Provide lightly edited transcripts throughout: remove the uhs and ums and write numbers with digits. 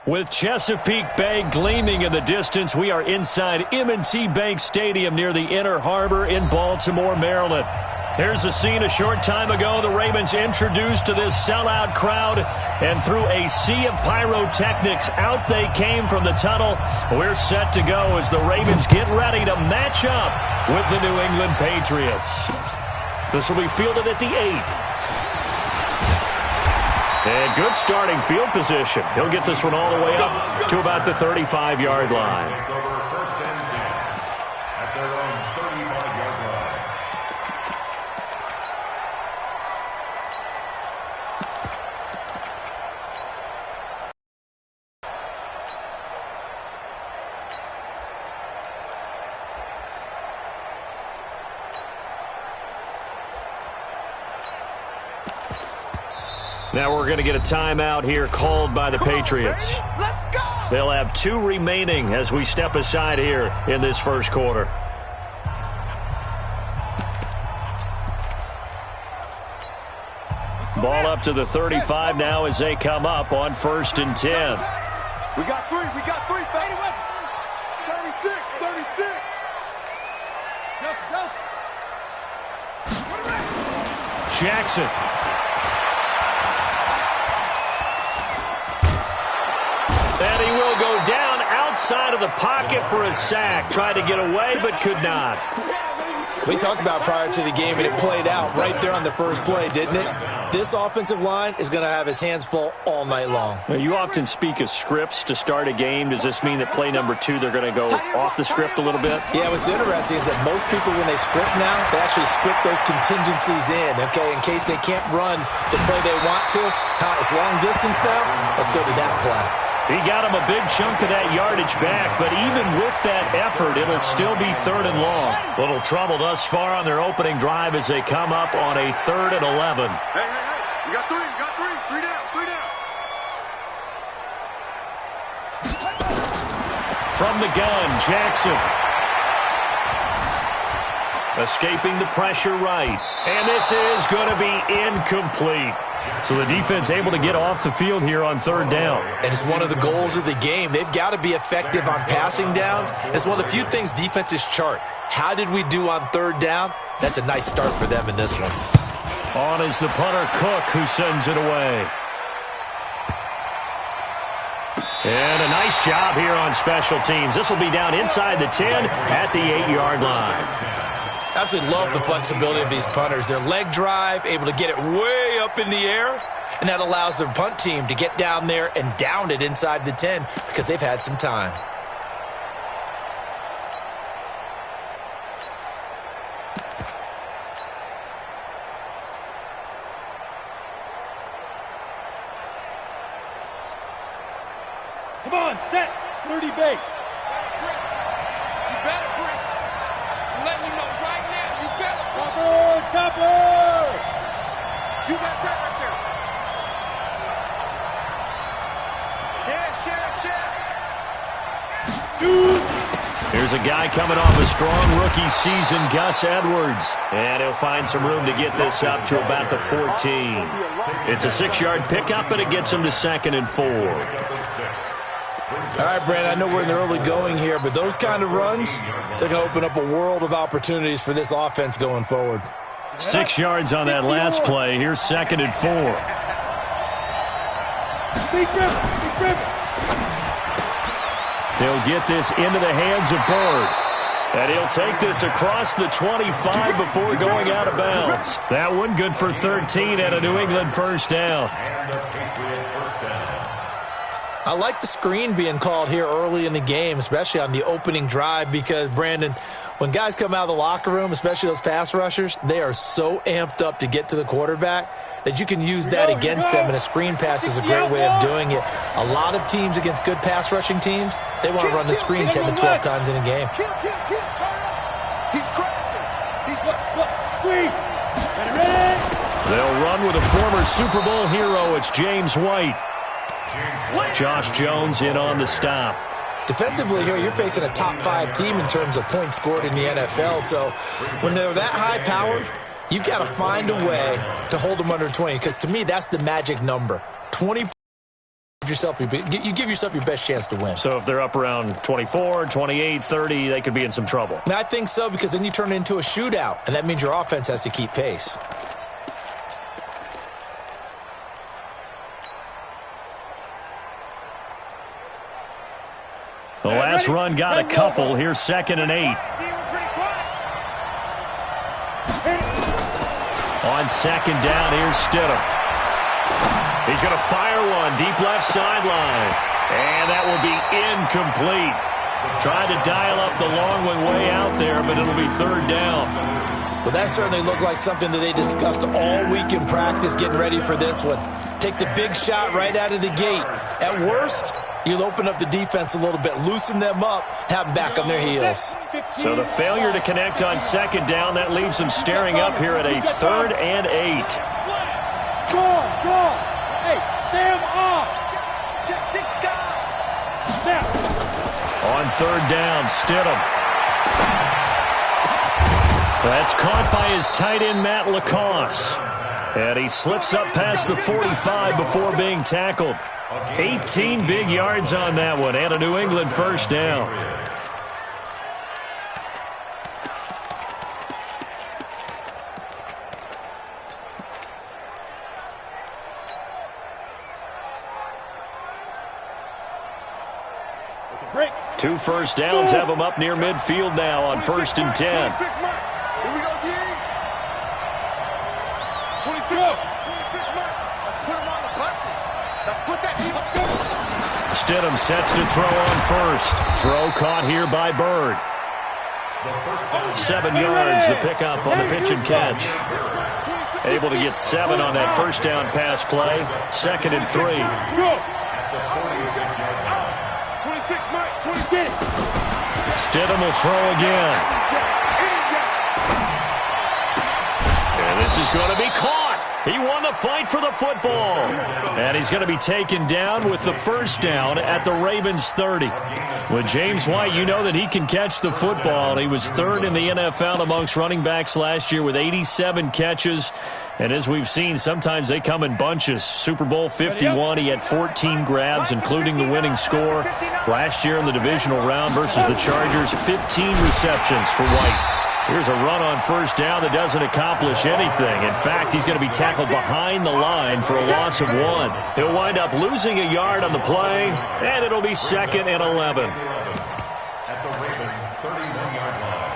With Chesapeake Bay gleaming in the distance, we are inside M&T Bank Stadium near the Inner Harbor in Baltimore, Maryland. Here's a scene a short time ago. The Ravens introduced to this sellout crowd, and through a sea of pyrotechnics, out they came from the tunnel. We're set to go as the Ravens get ready to match up with the New England Patriots. This will be fielded at the 8. And good starting field position. He'll get this one all the way up to about the 35-yard line. Now we're going to get a timeout here called by the Patriots. They'll have 2 remaining as we step aside here in this first quarter. Ball up to the 35 now as they come up on 1st and 10. We got 3. We got 3. Fade away. 36. 36. Delta. Jackson. And he will go down outside of the pocket for a sack. Tried to get away, but could not. We talked about prior to the game, and it played out right there on the first play, didn't it? This offensive line is going to have his hands full all night long. Now, you often speak of scripts to start a game. Does this mean that play number 2, they're going to go off the script a little bit? Yeah, what's interesting is that most people, when they script now, they actually script those contingencies in, okay, in case they can't run the play they want to. It's long distance now. Let's go to that play. He got him a big chunk of that yardage back, but even with that effort, it'll still be 3rd and long. Little trouble thus far on their opening drive as they come up on a 3rd and 11. Hey. We got 3. We got 3. 3 down. 3 down. From the gun, Jackson. Escaping the pressure right. And this is going to be incomplete. So the defense able to get off the field here on 3rd down. And it's one of the goals of the game. They've got to be effective on passing downs. It's one of the few things defenses chart. How did we do on 3rd down? That's a nice start for them in this one. On is the punter, Cook, who sends it away. And a nice job here on special teams. This will be down inside the 10 at the 8-yard line. Absolutely love the flexibility of these punters. Their leg drive, able to get it way up in the air, and that allows their punt team to get down there and down it inside the 10 because they've had some time. Come on, set. 30 base. You better bring. I'm letting you know right now. You better. Chopper! You got that right there. Shoot! Here's a guy coming off a strong rookie season, Gus Edwards. And he'll find some room to get this up to about the 14. It's a 6-yard pickup, and it gets him to 2nd and 4. All right, Brandon, I know we're in the early going here, but those kind of runs, they're going to open up a world of opportunities for this offense going forward. 6 yards on that last play. Here's 2nd and 4. They'll get this into the hands of Bird. And he'll take this across the 25 before going out of bounds. That one good for 13 and a New England 1st down. I like the screen being called here early in the game, especially on the opening drive, because, Brandon, when guys come out of the locker room, especially those pass rushers, they are so amped up to get to the quarterback that you can use that against them, and a screen pass is a great way of doing it. A lot of teams against good pass rushing teams, they want to run the screen 10 to 12 times in a game. He's crashing. He's screen. They'll run with a former Super Bowl hero. It's James White. Josh Jones in on the stop. Defensively here, you're facing a top 5 team in terms of points scored in the NFL. So when they're that high-powered, you've got to find a way to hold them under 20, because to me, that's the magic number. 20 You give yourself your best chance to win. So if they're up around 24, 28, 30, they could be in some trouble. And I think so, because then you turn it into a shootout, and that means your offense has to keep pace. The last run got a couple. Here's 2nd and 8. On 2nd down, here's Stidham. He's going to fire one deep left sideline. And that will be incomplete. Tried to dial up the long one way out there, but it'll be 3rd down. Well, that certainly looked like something that they discussed all week in practice getting ready for this one. Take the big shot right out of the gate. At worst, you'll open up the defense a little bit, loosen them up, have them back on their heels. So the failure to connect on 2nd down, that leaves them staring up here at a 3rd and 8. Go. Hey, Sam off. Snap. On 3rd down, Stidham. That's caught by his tight end, Matt Lacoste. And he slips up past the 45 before being tackled. 18 big yards on that one, and a New England 1st down. Break. 2 first downs have them up near midfield now on 1st and 10. Here we go, D. 26 Mark. Let's put him on the buses. Let's put that team up. Stidham sets to throw on 1st. Throw caught here by Bird. 7 yards, the pickup on the pitch and catch. Able to get 7 on that 1st down pass play. 2nd and 3. Go. 26 Mark. 26. Stidham will throw again. And this is going to be caught. He won the fight for the football. And he's going to be taken down with the 1st down at the Ravens 30. With James White, you know that he can catch the football. He was 3rd in the NFL amongst running backs last year with 87 catches. And as we've seen, sometimes they come in bunches. Super Bowl 51, he had 14 grabs, including the winning score. Last year in the divisional round versus the Chargers, 15 receptions for White. Here's a run on 1st down that doesn't accomplish anything. In fact, he's going to be tackled behind the line for a loss of 1. He'll wind up losing a yard on the play, and it'll be 2nd and 11. At the Ravens' 31-yard line.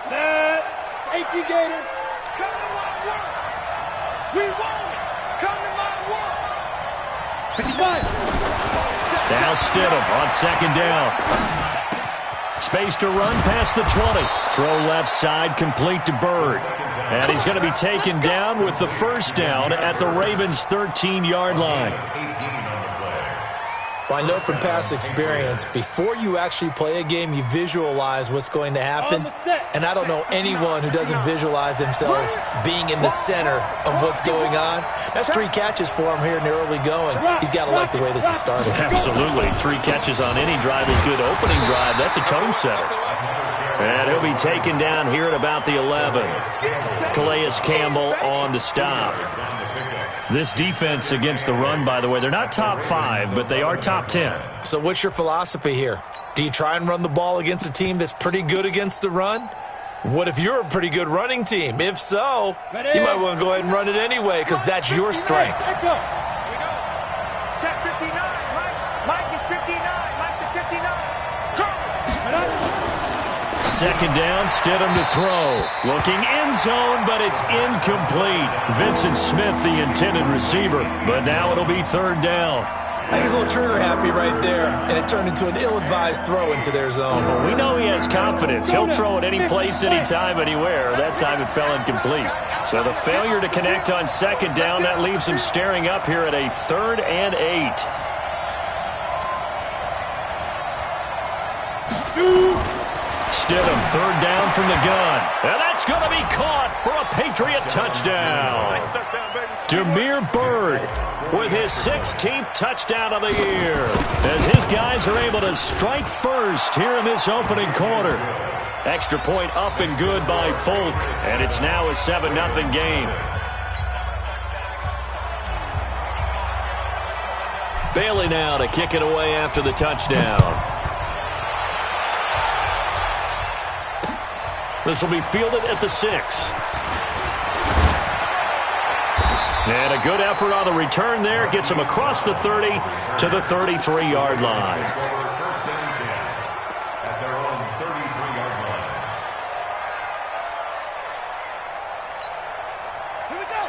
Set. 18 Gator. Come to my work. We want it. Come to my work. 55. Now Stidham on 2nd down. Space to run past the 20. Throw left side, complete to Bird. And he's going to be taken down with the 1st down at the Ravens' 13-yard line. Well, I know from past experience, before you actually play a game, you visualize what's going to happen. And I don't know anyone who doesn't visualize themselves being in the center of what's going on. That's 3 catches for him here in the early going. He's got to like the way this is started. Absolutely. 3 catches on any drive is good. Opening drive, that's a tone setter. And he'll be taken down here at about the 11. Calais Campbell on the stop. This defense against the run, by the way, they're not top 5, but they are top 10. So what's your philosophy here? Do you try and run the ball against a team that's pretty good against the run? What if you're a pretty good running team? If so, you might want to go ahead and run it anyway because that's your strength. Here we go. Check 59. Mike is 59. Mike to 59. Go. 2nd down, Stidham to throw. Looking end zone, but it's incomplete. Vincent Smith, the intended receiver. But now it'll be 3rd down. I think he's a little trigger happy right there, and it turned into an ill-advised throw into their zone. Well, we know he has confidence. He'll throw it any place, anytime, anywhere. That time it fell incomplete. So the failure to connect on 2nd down, that leaves him staring up here at a 3rd and 8. Stidham, 3rd down from the gun. And that's going to be caught for a Patriot touchdown. Nice touchdown, baby. Damiere Byrd with his 16th touchdown of the year as his guys are able to strike first here in this opening quarter. Extra point up and good by Folk, and it's now a 7-0 game. Bailey now to kick it away after the touchdown. This will be fielded at the 6. And a good effort on the return there. Gets him across the 30 to the 33-yard line.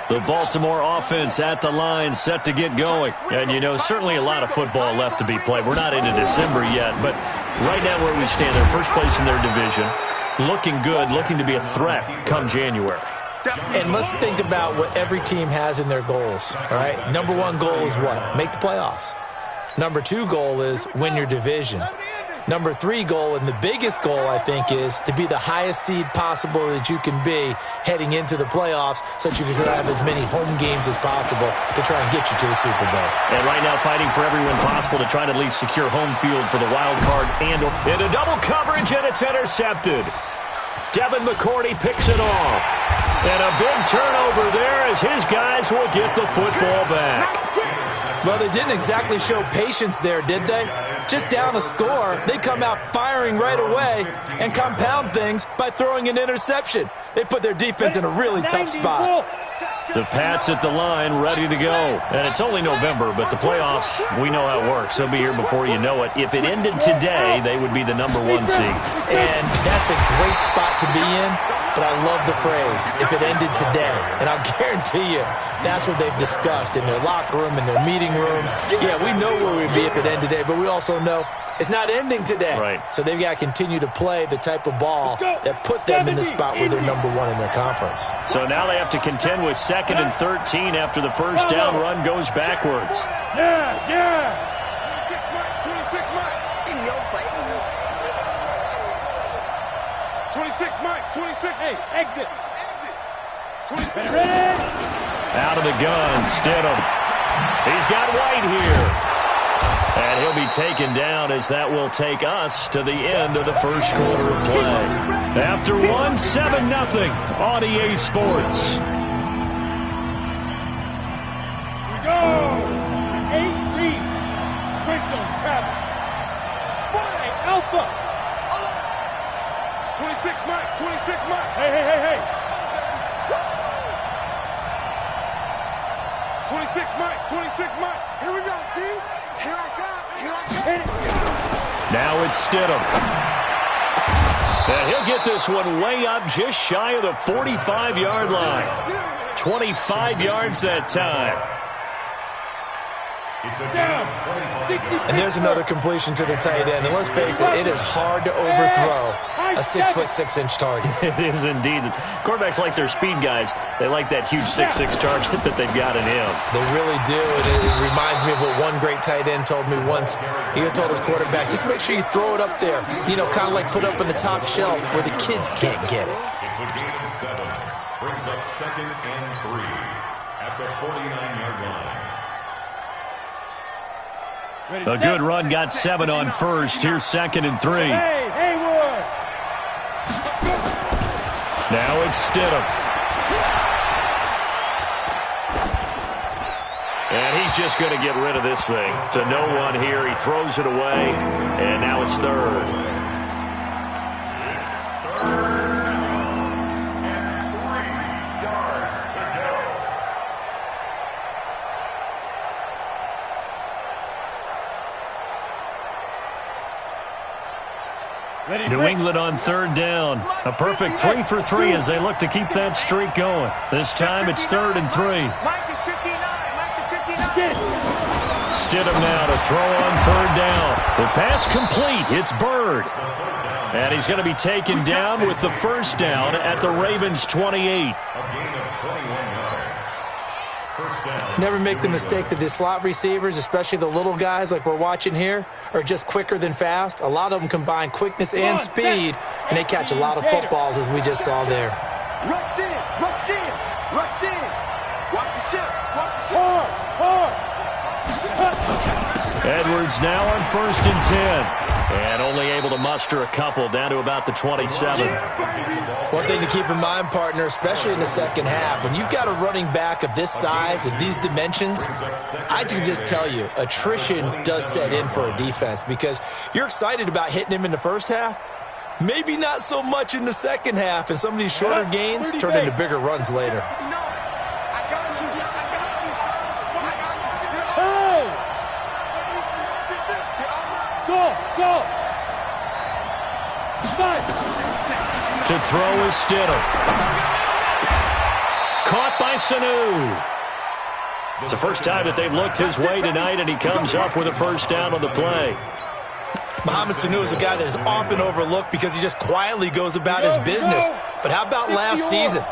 The Baltimore offense at the line, set to get going. And, you know, certainly a lot of football left to be played. We're not into December yet, but right now where we stand, they're first place in their division. Looking good, looking to be a threat come January. And let's think about what every team has in their goals, all right? Number one goal is what? Make the playoffs. Number two goal is win your division. Number three goal, and the biggest goal, I think, is to be the highest seed possible that you can be heading into the playoffs so that you can have as many home games as possible to try and get you to the Super Bowl. And right now fighting for everyone possible to try to at least secure home field for the wild card. And in a double coverage, and it's intercepted. Devin McCourty picks it off. And a big turnover there as his guys will get the football back. Well, they didn't exactly show patience there, did they? Just down a score, they come out firing right away and compound things by throwing an interception. They put their defense in a really tough spot. The Pats at the line, ready to go. And it's only November, but the playoffs, we know how it works. They'll be here before you know it. If it ended today, they would be the number one seed. And that's a great spot to be in, but I love the phrase, if it ended today. And I'll guarantee you, that's what they've discussed in their locker room, in their meeting rooms. Yeah, we know where we'd be if it ended today, but we also know it's not ending today. Right. So they've got to continue to play the type of ball that put them in the spot where they're number one in their conference. So now they have to contend with 2nd and 13 after the first down run goes backwards. Yeah. 26 Mike. In your face. 26 Mike. 26. Hey, exit. 26. Ready? Out of the gun, Stidham. He's got White here. And he'll be taken down as that will take us to the end of the first quarter of play. After 1, 7-0 on EA Sports. We go. 8 read. Crystal travel. 4 Alpha. 26 Mike. 26 Mike. Hey. 26 Mike. 26 Mike. Here we go, D. Here I come. Now it's Stidham. And he'll get this one way up just shy of the 45-yard line. 25 yards that time. And there's another completion to the tight end. And let's face it, it is hard to overthrow a 6'6" target. It is indeed. Quarterbacks like their speed guys. They like that huge 6'6" target that they've got in him. They really do. And it reminds me of what one great tight end told me once. He told his quarterback, just make sure you throw it up there. You know, kind of like put up on the top shelf where the kids can't get it. It's a gain of 7. Brings up 2nd and 3 at the 49-yard line. A good run got 7 on first. Here's 2nd and 3. Hey, Haywood. Now it's Stidham. And he's just going to get rid of this thing. To no one here. He throws it away. And now it's 3rd. New England on 3rd down. A perfect 3 for 3 as they look to keep that streak going. This time it's 3rd and 3. Mike is 59. Mike is 59. Stidham now to throw on 3rd down. The pass complete. It's Byrd. And he's going to be taken down with the first down at the Ravens' 28. Never make the mistake that the slot receivers, especially the little guys like we're watching here, are just quicker than fast. A lot of them combine quickness and speed, and they catch a lot of footballs, as we just saw there. Rush in. Edwards now on 1st and 10. And only able to muster a couple down to about the 27. One thing to keep in mind, partner, especially in the second half, when you've got a running back of this size, of these dimensions, I can just tell you, attrition does set in for a defense because you're excited about hitting him in the first half. Maybe not so much in the second half, and some of these shorter gains turn into bigger runs later. Go! To throw is Stidham. Caught by Sanu. It's the first time that they've looked his way tonight, and he comes up with a first down on the play. Mohamed Sanu is a guy that is often overlooked because he just quietly goes about his business. But how about last season?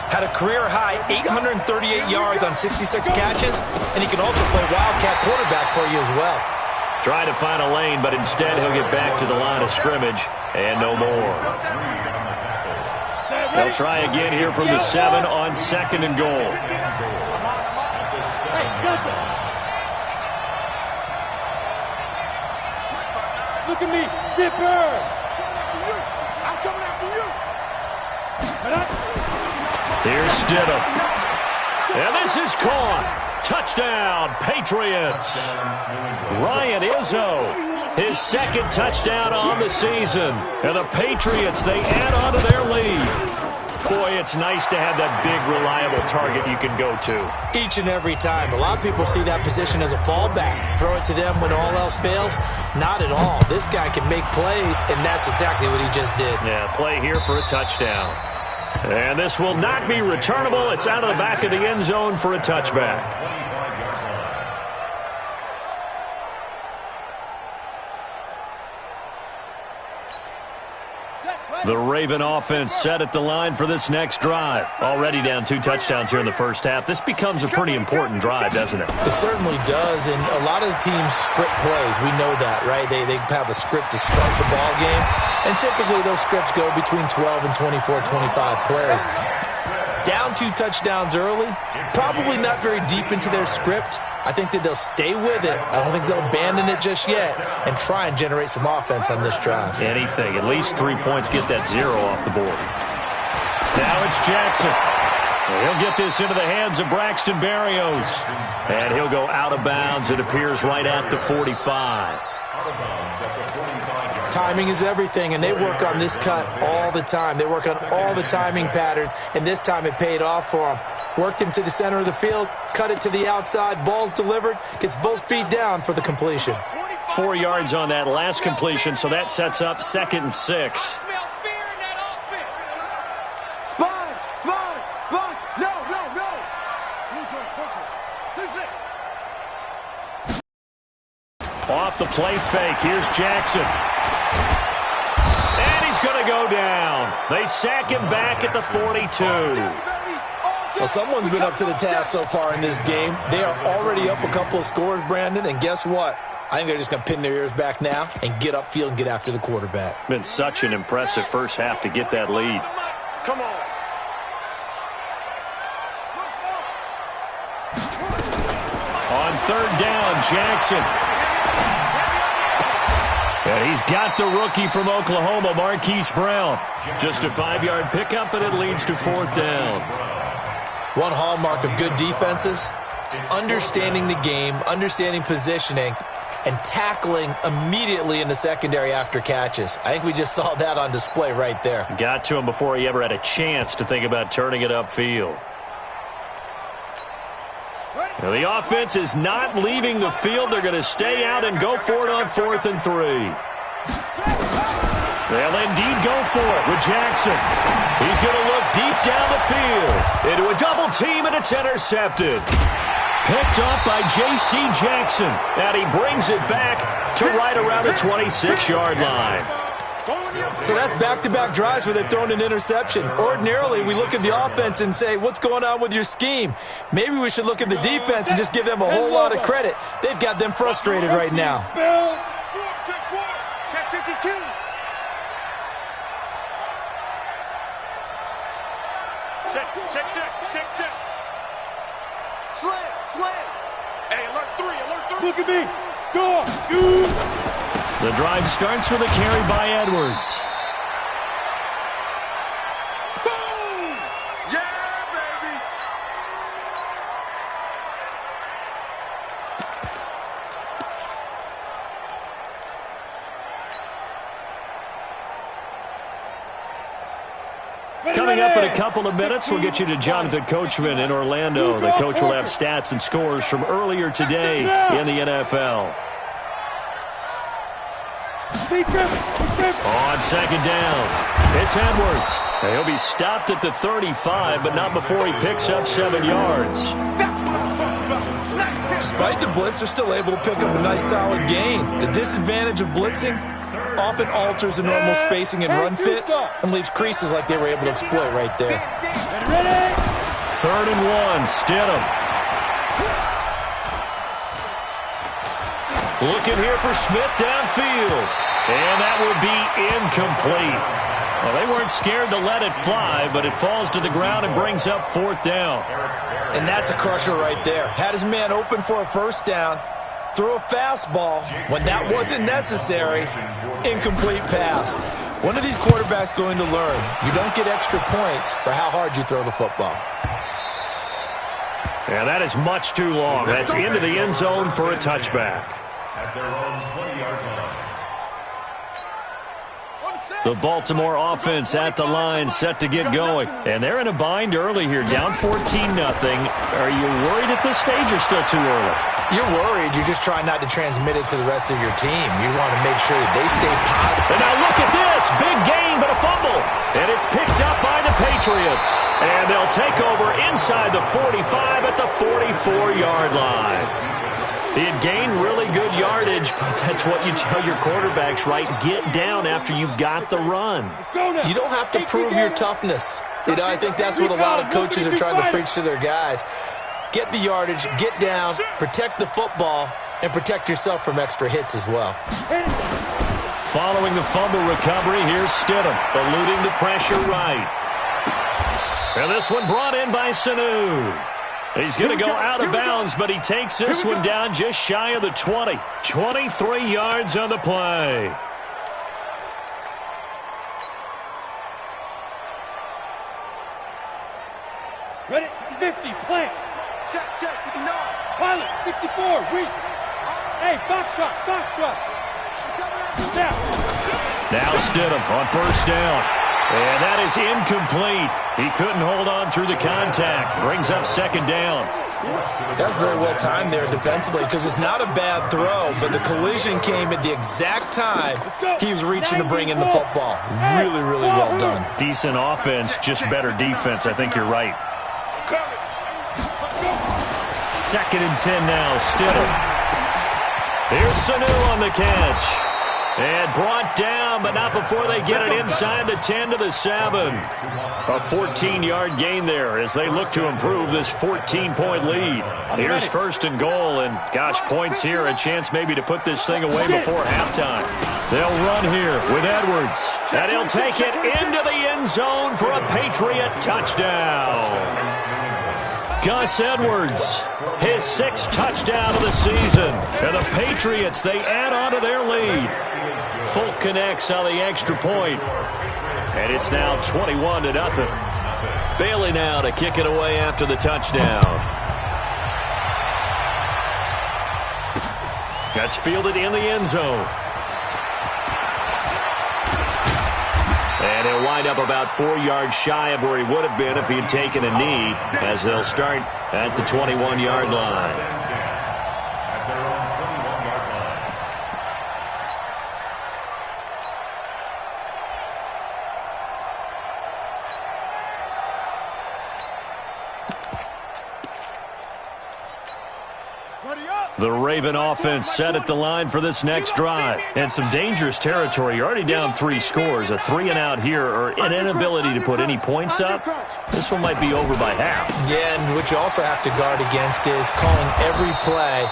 Had a career-high 838 yards on 66 catches, and he can also play wildcat quarterback for you as well. Trying to find a lane, but instead he'll get back to the line of scrimmage and no more. They'll try again here from the 7 on 2nd and goal. Look at me, zipper! I'm coming after you! Here's Stidham. And this is caught. Touchdown, Patriots. Ryan Izzo, his 2nd touchdown on the season. And the Patriots, they add on to their lead. Boy, it's nice to have that big, reliable target you can go to. Each and every time. A lot of people see that position as a fallback. Throw it to them when all else fails. Not at all. This guy can make plays, and that's exactly what he just did. Yeah, play here for a touchdown. And this will not be returnable. It's out of the back of the end zone for a touchback. The Raven offense set at the line for this next drive. Already down 2 touchdowns here in the first half. This becomes a pretty important drive, doesn't it? It certainly does, and a lot of the teams script plays. We know that, right? They have a script to start the ball game, and typically those scripts go between 12 and 24, 25 plays. Down 2 touchdowns early, probably not very deep into their script. I think that they'll stay with it. I don't think they'll abandon it just yet and try and generate some offense on this drive. Anything. At least 3 points. Get that 0 off the board. Now it's Jackson. He'll get this into the hands of Braxton Berrios. And he'll go out of bounds. It appears right at the 45. Timing is everything, and they work on this cut all the time. They work on all the timing patterns, and this time it paid off for them. Worked him to the center of the field, cut it to the outside, ball's delivered, gets both feet down for the completion. 4 yards on that last completion, so that sets up 2nd and 6. Off the play fake, here's Jackson. And he's going to go down. They sack him back at the 42. Well, someone's been up to the task so far in this game. They are already up a couple of scores, Brandon, and guess what? I think they're just going to pin their ears back now and get upfield and get after the quarterback. Been such an impressive first half to get that lead. Come on. On 3rd down, Jackson. And he's got the rookie from Oklahoma, Marquise Brown. Just a 5-yard pickup, and it leads to 4th down. One hallmark of good defenses is understanding the game, understanding positioning, and tackling immediately in the secondary after catches. I think we just saw that on display right there. Got to him before he ever had a chance to think about turning it upfield. Now the offense is not leaving the field. They're going to stay out and go for it on 4th and 3. They'll indeed go for it with Jackson. He's going to look deep down the field into a double team, and it's intercepted. Picked up by J.C. Jackson, and he brings it back to right around the 26-yard line. So that's back-to-back drives where they've thrown an interception. Ordinarily, we look at the offense and say, what's going on with your scheme? Maybe we should look at the defense and just give them a whole lot of credit. They've got them frustrated right now. Check 52. Check. Slam. Hey, alert 3, alert 3. Look at me. Go, shoot. The drive starts with a carry by Edwards. Boom! Yeah, baby. Coming up in a couple of minutes, we'll get you to Jonathan Coachman in Orlando. The coach will have stats and scores from earlier today in the NFL. On second down, it's Edwards. He'll be stopped at the 35, but not before he picks up 7 yards. Despite the blitz, they're still able to pick up a nice solid gain. The disadvantage of blitzing often alters the normal spacing and run fits and leaves creases like they were able to exploit right there. 3rd and 1, Stidham. Looking here for Smith downfield. And that will be incomplete. Well, they weren't scared to let it fly, but it falls to the ground and brings up 4th down. And that's a crusher right there. Had his man open for a 1st down, threw a fastball. When that wasn't necessary, incomplete pass. One of these quarterbacks going to learn, you don't get extra points for how hard you throw the football. Yeah, that is much too long. That's into the end zone for a touchback. At their own 20-yard line. The Baltimore offense at the line, set to get going. And they're in a bind early here, down 14-0. Are you worried at this stage or still too early? You're worried. You're just trying not to transmit it to the rest of your team. You want to make sure that they stay positive. And now look at this. Big gain, but a fumble. And it's picked up by the Patriots. And they'll take over inside the 45 at the 44-yard line. He had gained really good yardage, but that's what you tell your quarterbacks, right? Get down after you got the run. You don't have to prove your toughness. You know, I think that's what a lot of coaches are trying to preach to their guys. Get the yardage, get down, protect the football, and protect yourself from extra hits as well. Following the fumble recovery, here's Stidham, eluding the pressure right. And this one brought in by Sanu. He's going to go out of bounds, but he takes this one down just shy of the 20. 23 yards on the play. Ready? 50, plant. Check, 59. Pilot, 64, weak. Hey, Foxtrot. Now Stidham on 1st down. And that is incomplete. He couldn't hold on through the contact. Brings up 2nd down. That's very well timed there defensively because it's not a bad throw, but the collision came at the exact time he was reaching to bring in the football. Really, really well done. Decent offense, just better defense. I think you're right. 2nd and 10 now. Stidham. Here's Sanu on the catch. And brought down, but not before they get it inside the 10 to the 7. A 14-yard gain there as they look to improve this 14-point lead. Here's 1st and goal, and gosh, points here, a chance maybe to put this thing away before halftime. They'll run here with Edwards, and he'll take it into the end zone for a Patriot touchdown. Gus Edwards, his 6th touchdown of the season. And the Patriots, they add on to their lead. Folk connects on the extra point. And it's now 21-0. Bailey now to kick it away after the touchdown. That's fielded in the end zone. And he'll wind up about 4 yards shy of where he would have been if he had taken a knee, as they'll start at the 21-yard line. The Raven offense set at the line for this next drive. And some dangerous territory. You're already down 3 scores. A 3-and-out here, or an inability to put any points up. This one might be over by half. Yeah, and what you also have to guard against is calling every play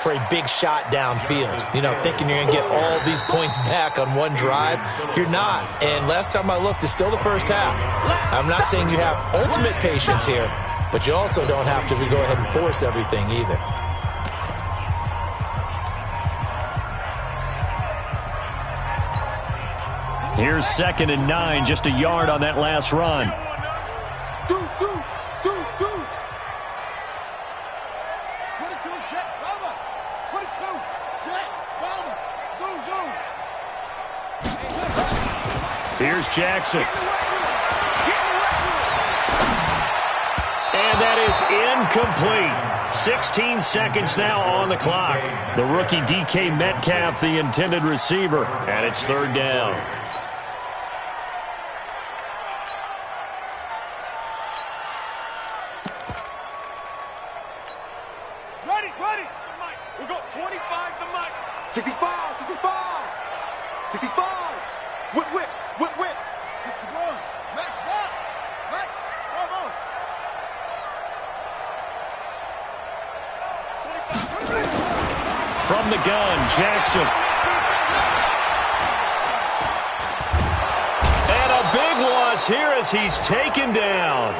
for a big shot downfield. You know, thinking you're going to get all these points back on one drive. You're not. And last time I looked, it's still the first half. I'm not saying you have ultimate patience here, but you also don't have to go ahead and force everything either. Here's 2nd and 9, just a yard on that last run. Deuce. 22, jet, cover. 22, jet, cover. Zoom. Here's Jackson. And that is incomplete. 16 seconds now on the clock. The rookie DK Metcalf, the intended receiver, and it's 3rd down. Ready. We got 25 to Mike. 65. 65. Whip. 61. Max box. Mike, come on. 25. From the gun, Jackson. And a big loss here as he's taken down.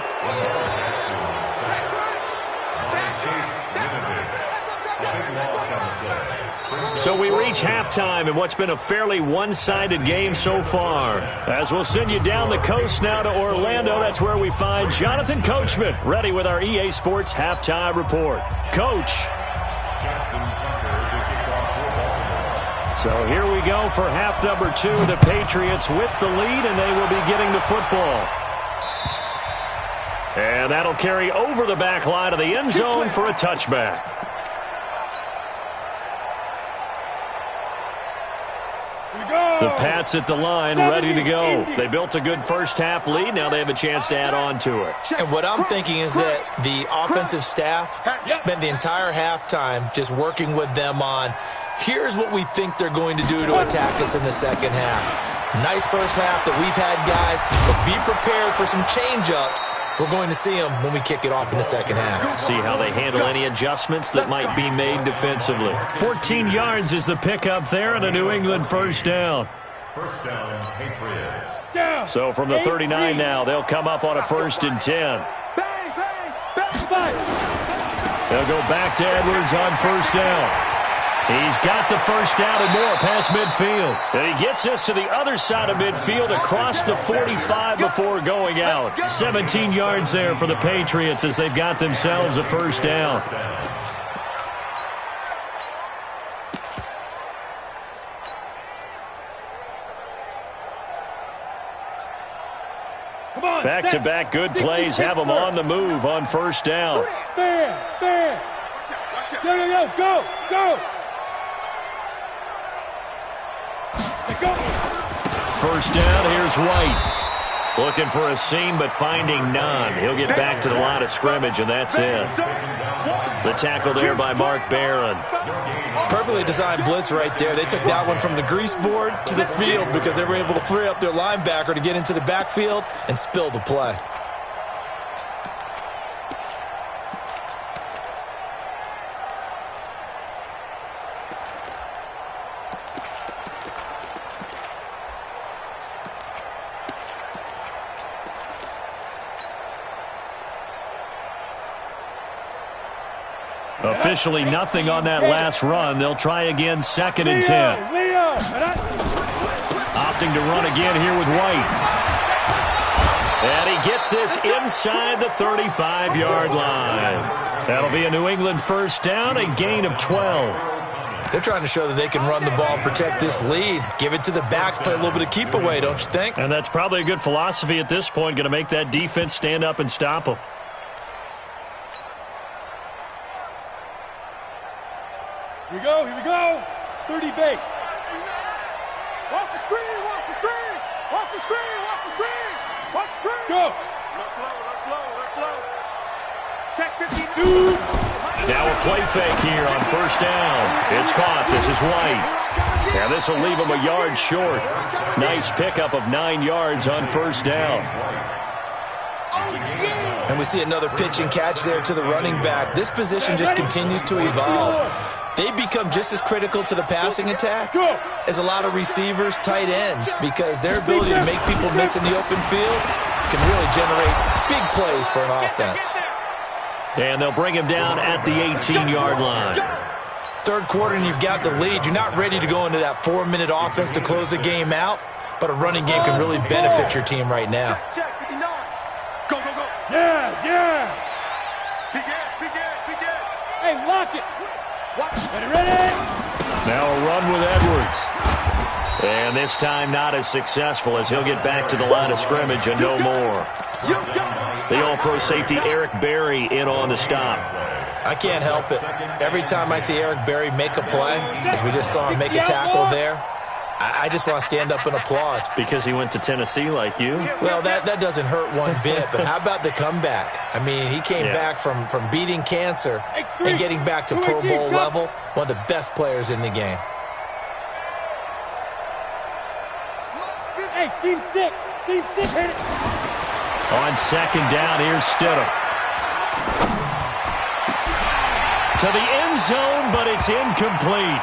So we reach halftime in what's been a fairly one-sided game so far. As we'll send you down the coast now to Orlando, that's where we find Jonathan Coachman, ready with our EA Sports Halftime Report. Coach. So here we go for half number 2. The Patriots with the lead, and they will be getting the football. And that'll carry over the back line of the end zone for a touchback. The Pats at the line, ready to go. They built a good first-half lead. Now they have a chance to add on to it. And what I'm thinking is that the offensive staff spent the entire halftime just working with them on, here's what we think they're going to do to attack us in the second half. Nice first half that we've had, guys, but be prepared for some change-ups. We're going to see them when we kick it off in the second half. See how they handle any adjustments that might be made defensively. 14 yards is the pickup there, and a New England first down. First down, Patriots. So from the 39 now, they'll come up on a 1st and 10. They'll go back to Edwards on 1st down. He's got the first down and more past midfield. And he gets this to the other side of midfield across the 45 before going out. 17 yards there for the Patriots as they've got themselves a first down. Back-to-back good plays have them on the move on first down. Fair. Go. First down, here's White. Looking for a seam, but finding none. He'll get back to the line of scrimmage, and that's it. The tackle there by Mark Barron. Perfectly designed blitz right there. They took that one from the grease board to the field because they were able to free up their linebacker to get into the backfield and spill the play. Officially nothing on that last run. They'll try again, 2nd and 10. Opting to run again here with White. And he gets this inside the 35-yard line. That'll be a New England first down, a gain of 12. They're trying to show that they can run the ball, protect this lead, give it to the backs, play a little bit of keep away, don't you think? And that's probably a good philosophy at this point, going to make that defense stand up and stop them. Here we go. 30 base. Watch the screen. Go. Let flow. Check 52. Now a play fake here on first down. It's caught. This is White. And this will leave him a yard short. Nice pickup of 9 yards on first down. And we see another pitch and catch there to the running back. This position just continues to evolve. They become just as critical to the passing attack as a lot of receivers, tight ends, because their ability to make people miss in the open field can really generate big plays for an offense. And they'll bring him down at the 18-yard line. Third quarter and you've got the lead. You're not ready to go into that 4-minute offense to close the game out, but a running game can really benefit your team right now. Check, 59. Go, go, go. Yes. Be good. Hey, lock it. Ready. Now a run with Edwards. And this time not as successful as he'll get back to the line of scrimmage and no more. The All-Pro safety Eric Berry in on the stop. I can't help it. Every time I see Eric Berry make a play, as we just saw him make a tackle there, I just want to stand up and applaud. Because he went to Tennessee like you? Well, that doesn't hurt one bit, but how about the comeback? I mean, he came back from beating cancer and getting back to Pro Bowl level, one of the best players in the game. Hey, seam six, hit it. On second down, here's Stidham. To the end zone, but it's incomplete.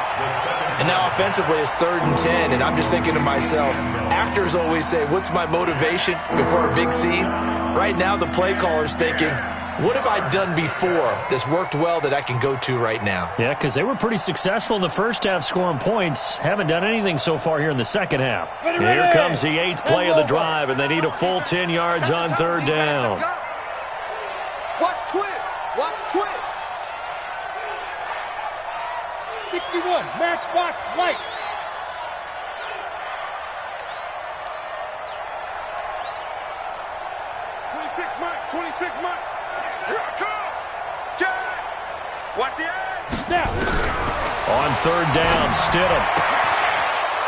And now offensively it's 3rd and 10, and I'm just thinking to myself, actors always say, what's my motivation before a big scene? Right now the play caller's thinking, what have I done before that's worked well that I can go to right now? Yeah, because they were pretty successful in the first half scoring points. Haven't done anything so far here in the second half. Here comes the 8th play of the drive, and they need a full 10 yards on 3rd down. Watch twist. 61, matchbox lights. Mike. Here I come. Jack. Watch the edge. Snap. On 3rd down, Stidham.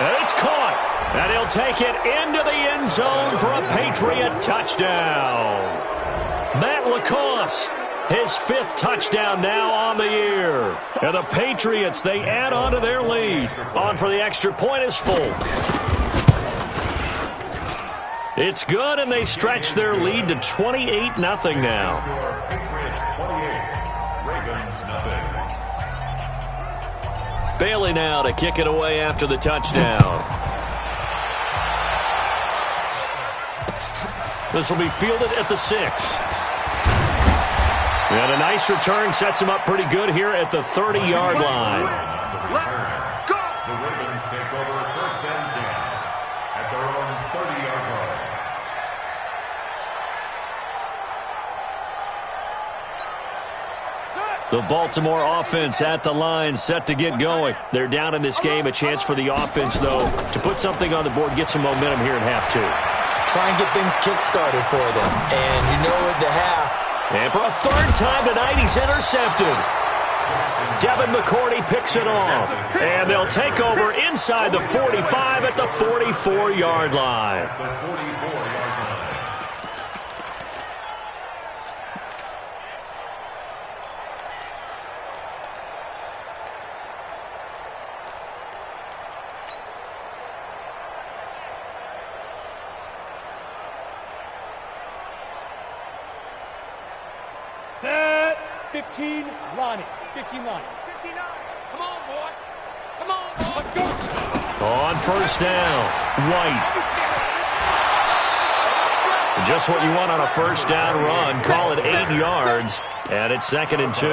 And it's caught. And he'll take it into the end zone for a Patriot touchdown. Matt LaCosse, his 5th touchdown now on the year. And the Patriots, they add on to their lead. On for the extra point is Folk. It's good, and they stretch their lead to 28-0 now. Patriots 28, Ravens nothing. Bailey now to kick it away after the touchdown. This will be fielded at the 6. And a nice return sets him up pretty good here at the 30-yard line. The Ravens take over 1st and 10 at their own 30-yard line. The Baltimore offense at the line, set to get going. They're down in this game. A chance for the offense, though, to put something on the board, get some momentum here in half 2. Try and get things kick-started for them. And you know at the half. And for a 3rd time tonight, he's intercepted. Devin McCourty picks it off. And they'll take over inside the 45 at the 44-yard line. Set. 15, Lonnie. 15, Lonnie. 59. Come on, boy. Let's go. On 1st down, White. Just what you want on a 1st down run. Call it 8 yards, and it's 2nd and 2.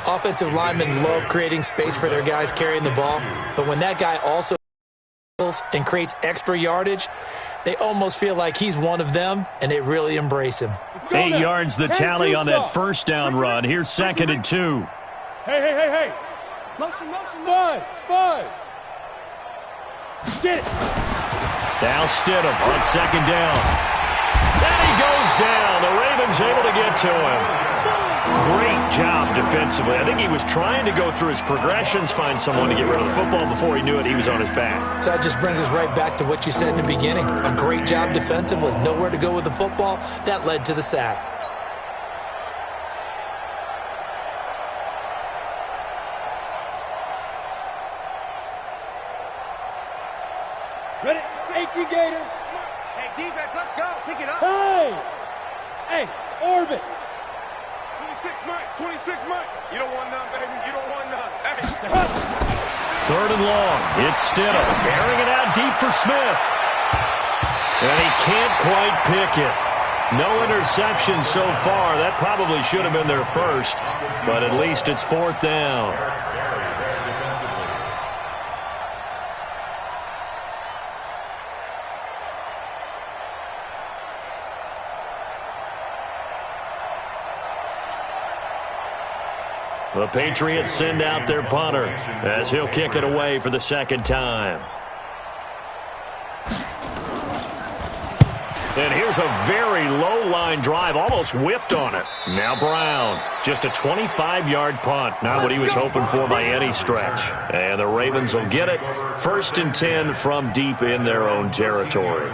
Offensive linemen love creating space for their guys carrying the ball, but when that guy also and creates extra yardage, they almost feel like he's one of them, and they really embrace him. 8 yards the tally on that 1st down run. Here's 2nd and 2. Hey. Motion. Buzz. Get it. Now Stidham on 2nd down. And he goes down. The Ravens able to get to him. Great job defensively. I think he was trying to go through his progressions, find someone to get rid of the football. Before he knew it, he was on his back. So that just brings us right back to what you said in the beginning. A great job defensively. Nowhere to go with the football. That led to the sack. Ready? 18 Gator. Hey, defense, let's go. Pick it up. Hey, orbit. 26, Mike. You don't want none, baby. You don't want none. Hey. 3rd and long. It's Stidham. Airing it out deep for Smith. And he can't quite pick it. No interceptions so far. That probably should have been their first, but at least it's 4th down. The Patriots send out their punter as he'll kick it away for the 2nd time. And here's a very low-line drive, almost whiffed on it. Now Brown, just a 25-yard punt, not what he was hoping for by any stretch. And the Ravens will get it, 1st and 10 from deep in their own territory.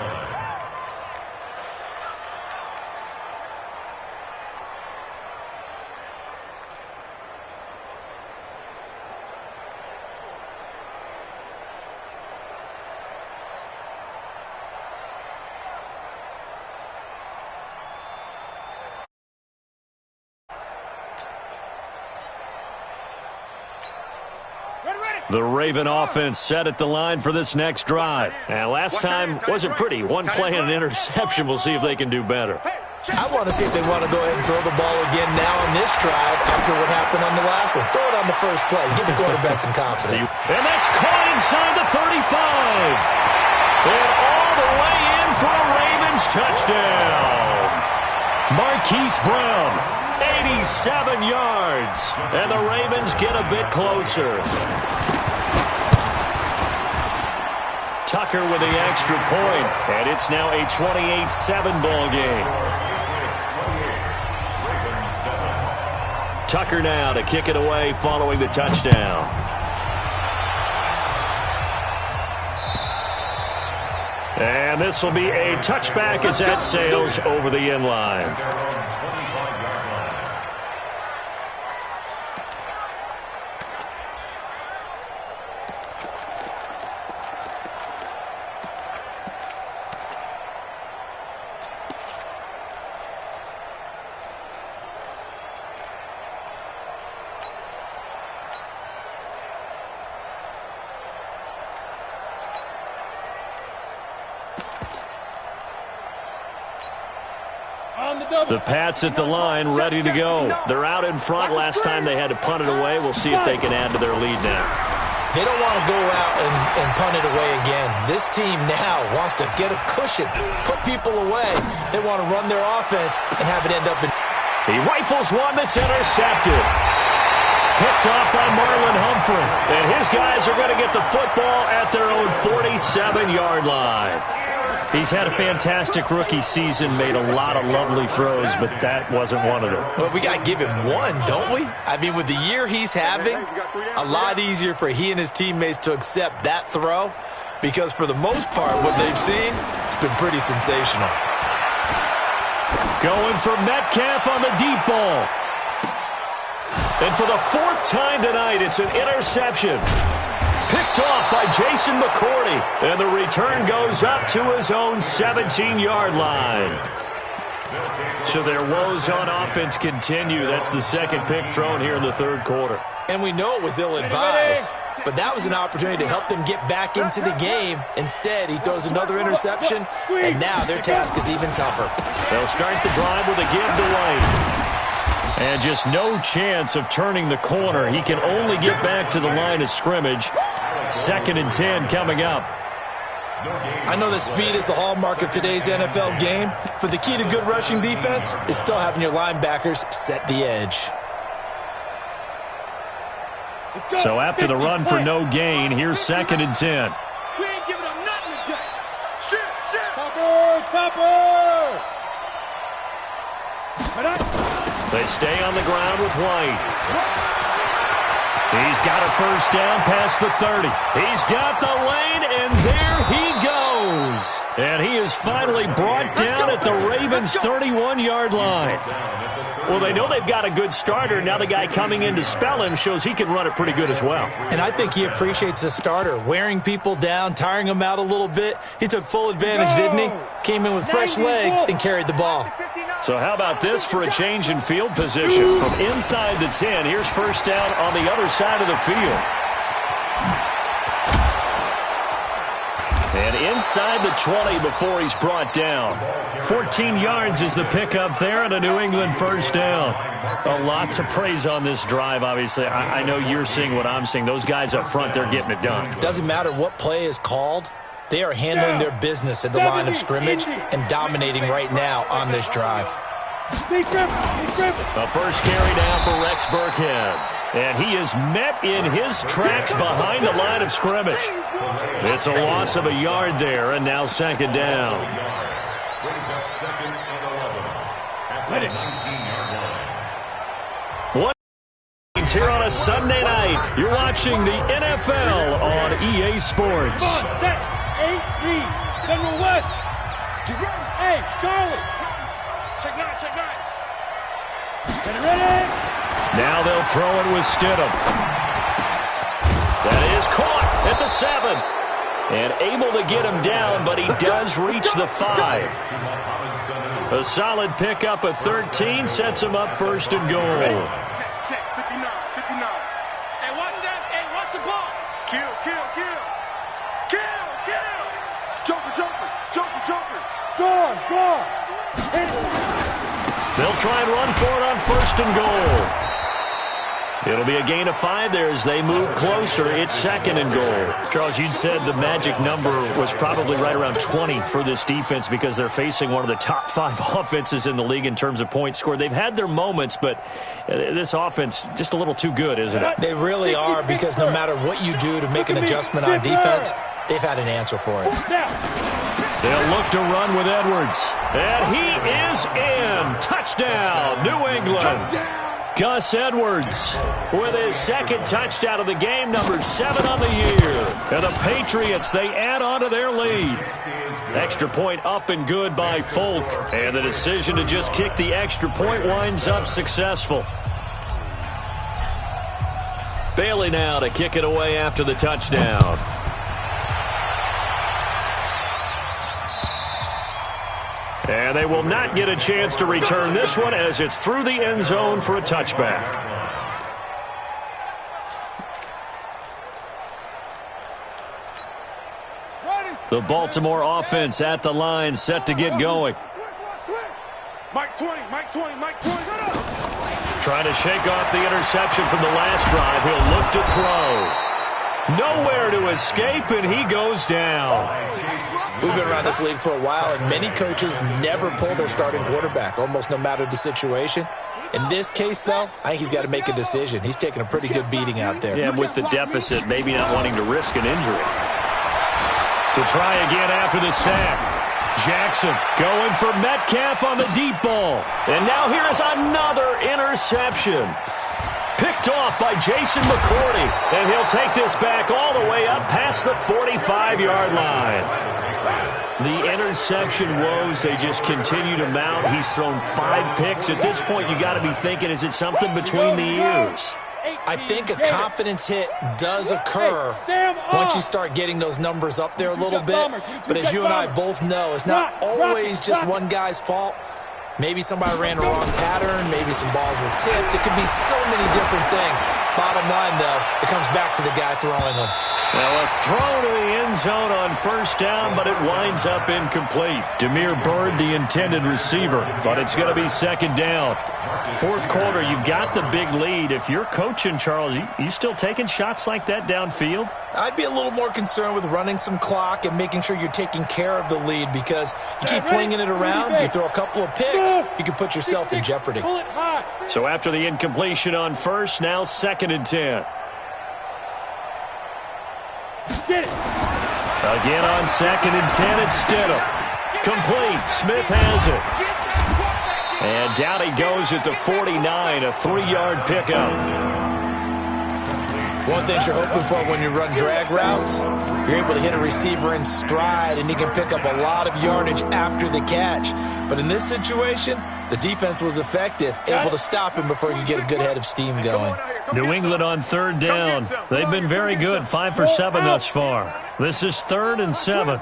The Raven offense set at the line for this next drive. And last time wasn't pretty. One play and an interception. We'll see if they can do better. I want to see if they want to go ahead and throw the ball again now on this drive after what happened on the last one. Throw it on the first play. Give the quarterback some confidence. And that's caught inside the 35. And all the way in for a Ravens touchdown. Marquise Brown, 87 yards. And the Ravens get a bit closer. Tucker with the extra point, and it's now a 28-7 ball game. Tucker now to kick it away following the touchdown. And this will be a touchback as that sails over the end line. The Pats at the line, ready to go. They're out in front. Last time they had to punt it away. We'll see if they can add to their lead now. They don't want to go out and punt it away again. This team now wants to get a cushion, put people away. They want to run their offense and have it end up in. He rifles one that's intercepted. Picked off by Marlon Humphrey. And his guys are going to get the football at their own 47-yard line. He's had a fantastic rookie season, made a lot of lovely throws, but that wasn't one of them. Well, we got to give him one, don't we? I mean, with the year he's having, a lot easier for he and his teammates to accept that throw because for the most part, what they've seen, it's been pretty sensational. Going for Metcalf on the deep ball. And for the 4th time tonight, it's an interception. Picked off by Jason McCourty. And the return goes up to his own 17-yard line. So their woes on offense continue. That's the 2nd pick thrown here in the 3rd quarter. And we know it was ill-advised, but that was an opportunity to help them get back into the game. Instead, he throws another interception, and now their task is even tougher. They'll start the drive with a give to White. And just no chance of turning the corner. He can only get back to the line of scrimmage. 2nd and 10 coming up. I know that speed is the hallmark of today's NFL game, but the key to good rushing defense is still having your linebackers set the edge. So after the run for no gain, here's 2nd and 10. We ain't giving them nothing today. Shit. Topper. They stay on the ground with White. He's got a first down past the 30. He's got the lane, and there he goes. And he is finally brought down at the Ravens' 31-yard line. Well, they know they've got a good starter. Now the guy coming in to spell him shows he can run it pretty good as well. And I think he appreciates the starter, wearing people down, tiring them out a little bit. He took full advantage, didn't he? Came in with fresh legs and carried the ball. So how about this for a change in field position? From inside the 10, here's first down on the other side of the field. And inside the 20 before he's brought down. 14 yards is the pickup there and a New England first down. A lot to praise on this drive, obviously. I know you're seeing what I'm seeing. Those guys up front, they're getting it done. Doesn't matter what play is called. They are handling their business at the line of scrimmage and dominating right now on this drive. A first carry now for Rex Burkhead. And he is met in his tracks behind the line of scrimmage. It's a loss of a yard there, and now second down. Brings up second and 11 at the 19-yard line. One here on a Sunday night. You're watching the NFL on EA Sports. Set, 8-E, General West. Hey, Charlie. Check nine. Get ready. Now they'll throw it with Stidham. That is caught at the 7. And able to get him down, but he does reach the 5. A solid pickup of 13 sets him up first and goal. Check, 59. Hey, watch that. Hey, watch the ball. Kill. Joker. Gone. They'll try and run for it on first and goal. It'll be a gain of 5 there as they move closer. It's second and goal. Charles, you'd said the magic number was probably right around 20 for this defense because they're facing one of the top 5 offenses in the league in terms of points scored. They've had their moments, but this offense just a little too good, isn't it? They really are, because no matter what you do to make an adjustment on defense, they've had an answer for it. They'll look to run with Edwards. And he is in. Touchdown, New England. Gus Edwards with his second touchdown of the game, number 7 on the year. And the Patriots, they add on to their lead. Extra point up and good by Folk. And the decision to just kick the extra point winds up successful. Bailey now to kick it away after the touchdown. And they will not get a chance to return this one as it's through the end zone for a touchback. The Baltimore offense at the line, set to get going. Mike 20. Trying to shake off the interception from the last drive. He'll look to throw. Nowhere to escape, and he goes down. We've been around this league for a while, and many coaches never pull their starting quarterback, almost no matter the situation. In this case, though, I think he's got to make a decision. He's taking a pretty good beating out there. Yeah, with the deficit, maybe not wanting to risk an injury. To try again after the sack. Jackson going for Metcalf on the deep ball. And now here is another interception. Picked off by Jason McCourty. And he'll take this back all the way up past the 45-yard line. The interception woes, they just continue to mount. He's thrown 5 picks. At this point, you got to be thinking, is it something between the ears? I think a confidence hit does occur once you start getting those numbers up there a little bit. But as you and I both know, it's not always just one guy's fault. Maybe somebody ran a wrong pattern. Maybe some balls were tipped. It could be so many different things. Bottom line, though, it comes back to the guy throwing them. Well, a throw to the end zone on first down, but it winds up incomplete. Damiere Byrd, the intended receiver, but it's going to be second down. Fourth quarter, you've got the big lead. If you're coaching, Charles, you still taking shots like that downfield? I'd be a little more concerned with running some clock and making sure you're taking care of the lead, because you keep flinging it around, you throw a couple of picks, you can put yourself in jeopardy. So after the incompletion on first, now second and 10. Get it. Again on second and 10, it's Stidham. Complete. Smith has it. And down he goes at the 49, a 3-yard pickup. One thing you're hoping for when you run drag routes, you're able to hit a receiver in stride, and he can pick up a lot of yardage after the catch. But in this situation, the defense was effective, able to stop him before you get a good head of steam going. New England on third down. They've been very good, 5 for 7 thus far. This is 3rd and 7.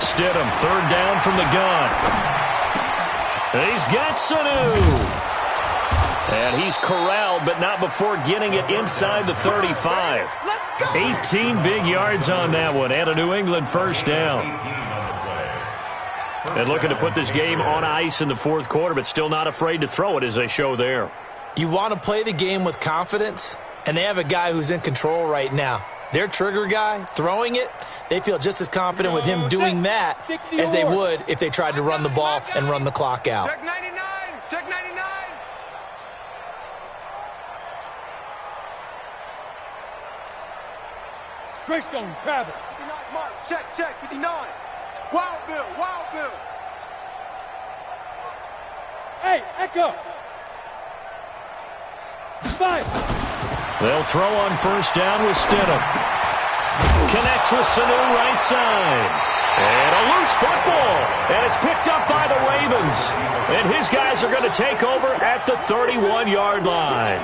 Stidham, third down from the gun. He's got Sanu. And he's corralled, but not before getting it inside the 35. 18 big yards on that one, and a New England first down. And looking to put this game on ice in the fourth quarter, but still not afraid to throw it as they show there. You want to play the game with confidence, and they have a guy who's in control right now. Their trigger guy, throwing it, they feel just as confident with him doing that as they would if they tried to run the ball and run the clock out. Check 99. Check 99. Greystone, travel. 59, mark. Check. 59. Wild Bill. Hey, Echo. 5. They'll throw on first down with Stidham. Connects with Sanu right side. And a loose football. And it's picked up by the Ravens. And his guys are going to take over at the 31-yard line.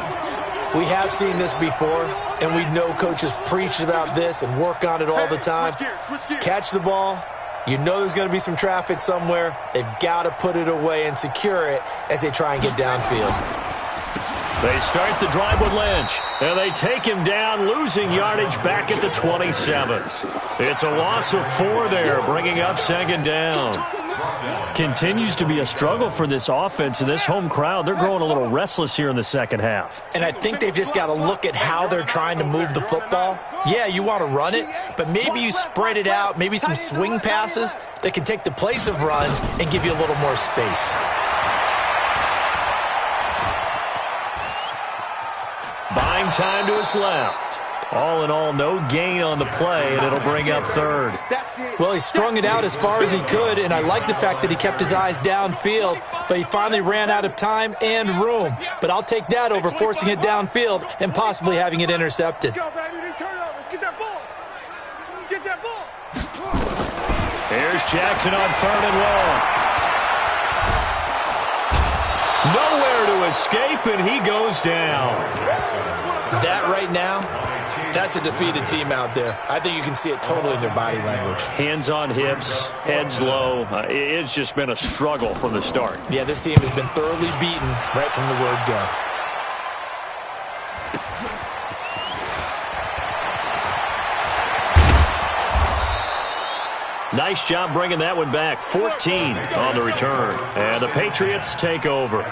We have seen this before, and we know coaches preach about this and work on it all the time. Switch gears. Catch the ball. You know there's going to be some traffic somewhere. They've got to put it away and secure it as they try and get downfield. They start the drive with Lynch, and they take him down, losing yardage back at the 27. It's a loss of 4 there, bringing up second down. Continues to be a struggle for this offense and this home crowd. They're growing a little restless here in the second half. And I think they've just got to look at how they're trying to move the football. Yeah, you want to run it, but maybe you spread it out, maybe some swing passes that can take the place of runs and give you a little more space. Buying time to his left. All in all, no gain on the play, and it'll bring up third. Well, he strung it out as far as he could, and I like the fact that he kept his eyes downfield, but he finally ran out of time and room. But I'll take that over forcing it downfield and possibly having it intercepted. Go, baby. Turn over. Get that ball. Get that ball. Here's Jackson on third and long. Nowhere to escape, and he goes down. That right now, that's a defeated team out there. I think you can see it totally in their body language. Hands on hips, heads low. It's just been a struggle from the start. Yeah, this team has been thoroughly beaten right from the word go. Nice job bringing that one back. 14 on the return. And the Patriots take over.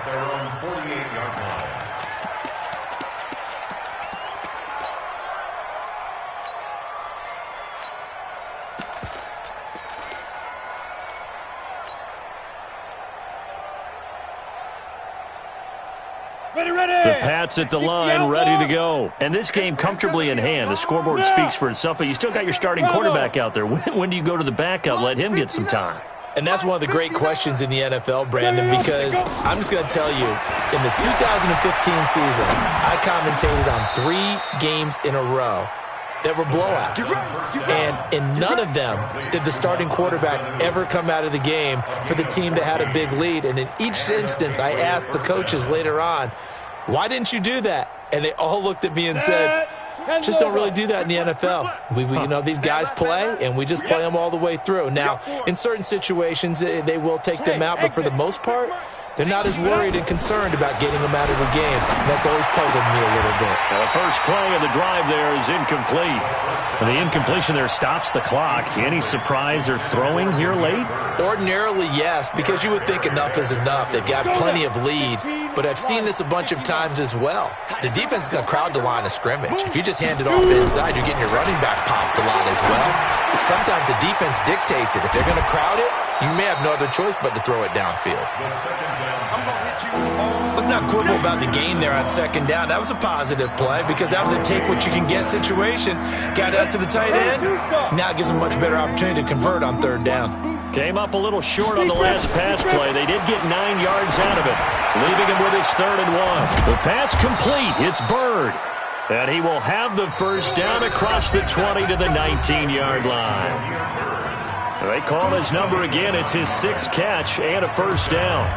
The Pats at the line, ready to go. And this game comfortably in hand. The scoreboard speaks for itself, but you still got your starting quarterback out there. When do you go to the backup, let him get some time? And that's one of the great questions in the NFL, Brandon, because I'm just going to tell you, in the 2015 season, I commentated on 3 games in a row that were blowouts. And in none of them did the starting quarterback ever come out of the game for the team that had a big lead. And in each instance, I asked the coaches later on, why didn't you do that? And they all looked at me and said, just don't really do that in the NFL. We you know, these guys play, and we just play them all the way through. Now, in certain situations, they will take them out, but for the most part, they're not as worried and concerned about getting them out of the game. That's always puzzled me a little bit. Well, the first play of the drive there is incomplete. And the incompletion there stops the clock. Any surprise they're throwing here late? Ordinarily, yes, because you would think enough is enough. They've got plenty of lead, but I've seen this a bunch of times as well. The defense is going to crowd the line of scrimmage. If you just hand it off inside, you're getting your running back popped a lot as well. Sometimes the defense dictates it. If they're going to crowd it, you may have no other choice but to throw it downfield. Let's not quibble about the gain there on second down. That was a positive play because that was a take-what-you-can-get situation. Got out to the tight end. Now it gives them a much better opportunity to convert on third down. Came up a little short on the last pass play. They did get 9 yards out of it, leaving him with his 3rd and 1. The pass complete. It's Bird. And he will have the first down across the 20 to the 19-yard line. They call his number again. It's his 6th catch and a first down.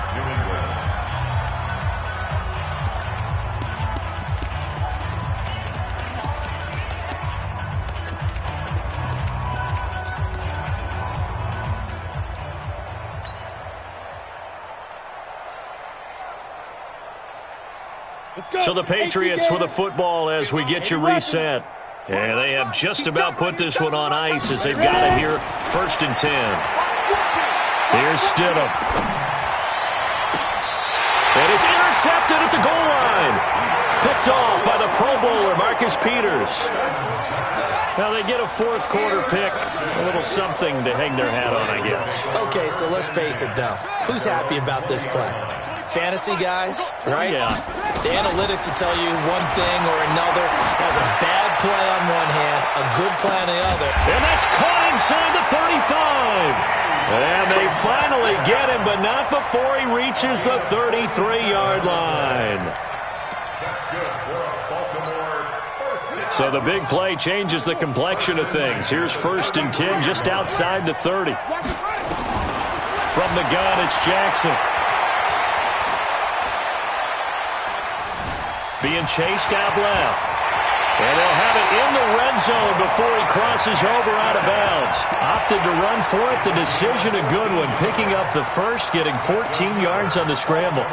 So the Patriots with a football as we get you reset. And they have just about put this one on ice as they've got it here, 1st and 10. Here's Stidham. And it's intercepted at the goal line. Picked off by the Pro Bowler, Marcus Peters. Now they get a 4th quarter pick. A little something to hang their hat on, I guess. Okay, so let's face it, though. Who's happy about this play? Fantasy guys, right? Yeah. The analytics will tell you one thing or another. Has a bad play on one hand, a good play on the other. And that's caught inside the 35. And they finally get him, but not before he reaches the 33-yard line. So the big play changes the complexion of things. Here's 1st and 10 just outside the 30. From the gun, it's Jackson. Being chased out left. And they'll have it in the red zone before he crosses over out of bounds. Opted to run for it. The decision a good one. Picking up the first, getting 14 yards on the scramble.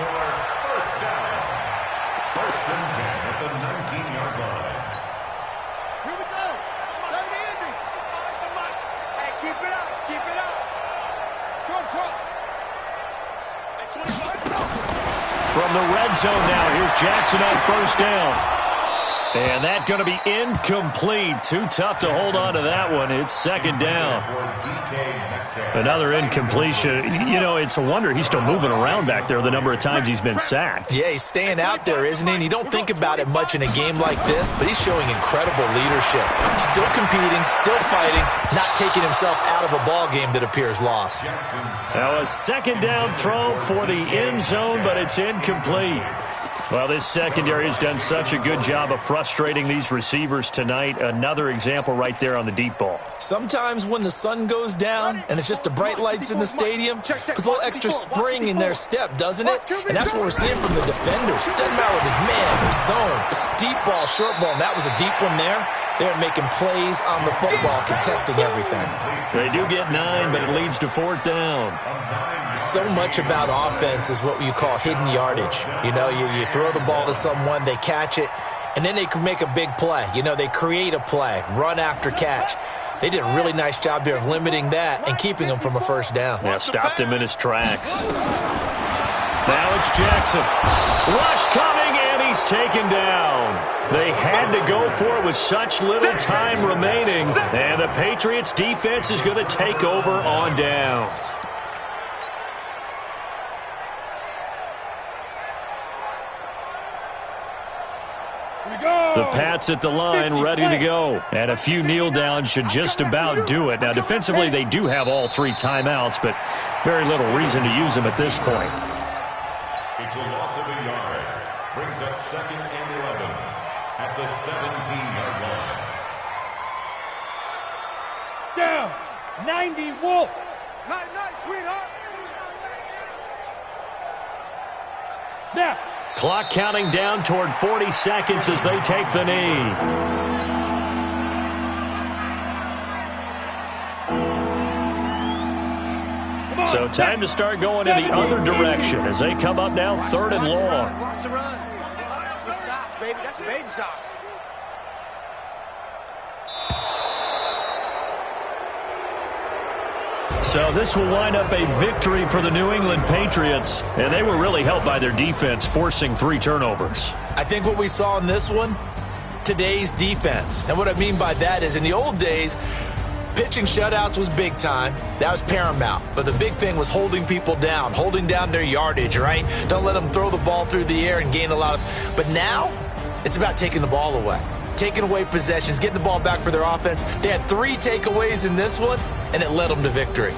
First and 10 at the 19-yard line. Here we go. 70-Indy. Hey, keep it up. Keep it up. Short. Hey, 25. From the red zone now, here's Jackson on 1st down. And that's going to be incomplete. Too tough to hold on to that one. It's 2nd down. Another incompletion. You know, it's a wonder he's still moving around back there the number of times he's been sacked. Yeah, he's staying out there, isn't he? And you don't think about it much in a game like this, but he's showing incredible leadership. Still competing, still fighting, not taking himself out of a ball game that appears lost. Now a 2nd down throw for the end zone, but it's incomplete. Well, this secondary has done such a good job of frustrating these receivers tonight. Another example right there on the deep ball. Sometimes when the sun goes down and it's just the bright lights in the stadium, there's a little extra spring in their step, doesn't it? And that's what we're seeing from the defenders. Doesn't matter with his man, his zone, deep ball, short ball, and that was a deep one there. They're making plays on the football, contesting everything. They do get 9, but it leads to 4th down. So much about offense is what you call hidden yardage. You know, you throw the ball to someone, they catch it, and then they can make a big play. You know, they create a play, run after catch. They did a really nice job there of limiting that and keeping him from a 1st down. Yeah, stopped him in his tracks. Now it's Jackson. Rush coming, and he's taken down. They had to go for it with such little time remaining. And the Patriots defense is going to take over on downs. The Pats at the line, ready to go. And a few kneel downs should just about do it. Now, defensively, they do have all 3 timeouts, but very little reason to use them at this point. It's a loss of a yard. Brings up 2nd and 11 at the 17-yard line. Down. 90, Wolf. Night, sweetheart. Snap. Clock counting down toward 40 seconds as they take the knee. So time to start going in the other direction as they come up now 3rd and long. Watch the run. Good socks, baby. That's a baby sock. So this will wind up a victory for the New England Patriots, and they were really helped by their defense forcing 3 turnovers. I think what we saw in this one, today's defense. And what I mean by that is in the old days, pitching shutouts was big time. That was paramount. But the big thing was holding people down, holding down their yardage, right? Don't let them throw the ball through the air and gain a lot of... But now, it's about taking the ball away. Taking away possessions, getting the ball back for their offense. They had 3 takeaways in this one, and it led them to victory.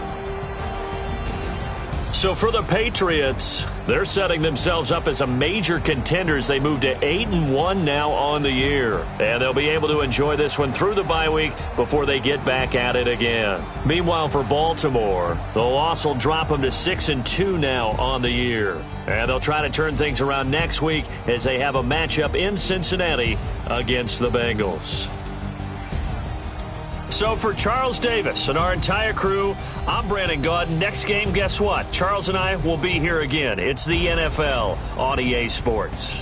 So for the Patriots, they're setting themselves up as a major contender as they move to 8-1 now on the year. And they'll be able to enjoy this one through the bye week before they get back at it again. Meanwhile, for Baltimore, the loss will drop them to 6-2 now on the year. And they'll try to turn things around next week as they have a matchup in Cincinnati against the Bengals. So for Charles Davis and our entire crew, I'm Brandon Gaudin. Next game, guess what? Charles and I will be here again. It's the NFL on EA Sports.